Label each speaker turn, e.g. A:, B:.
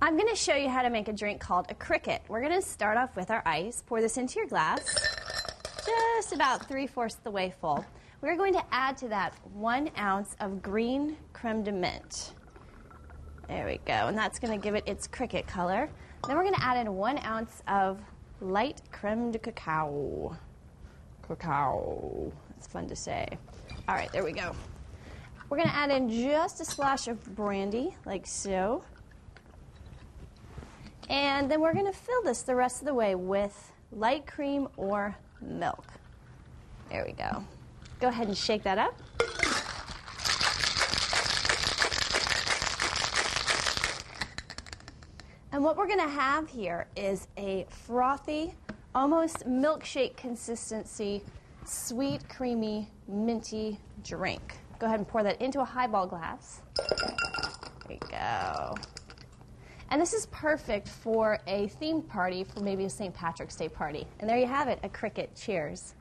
A: I'm going to show you how to make a drink called a cricket. We're going to start off with our ice. Pour this into your glass, just about 3/4 the way full. We're going to add to that 1 ounce of green creme de menthe. There we go, and that's going to give it its cricket color. Then we're going to add in 1 ounce of light creme de cacao. Cacao. It's fun to say. All right, there we go. We're going to add in just a splash of brandy, like so. And then we're going to fill this the rest of the way with light cream or milk. There we go. Go ahead and shake that up. And what we're going to have here is a frothy, almost milkshake consistency, sweet, creamy, minty drink. Go ahead and pour that into a highball glass. There you go. And this is perfect for a themed party, for maybe a St. Patrick's Day party. And there you have it, a cricket. Cheers.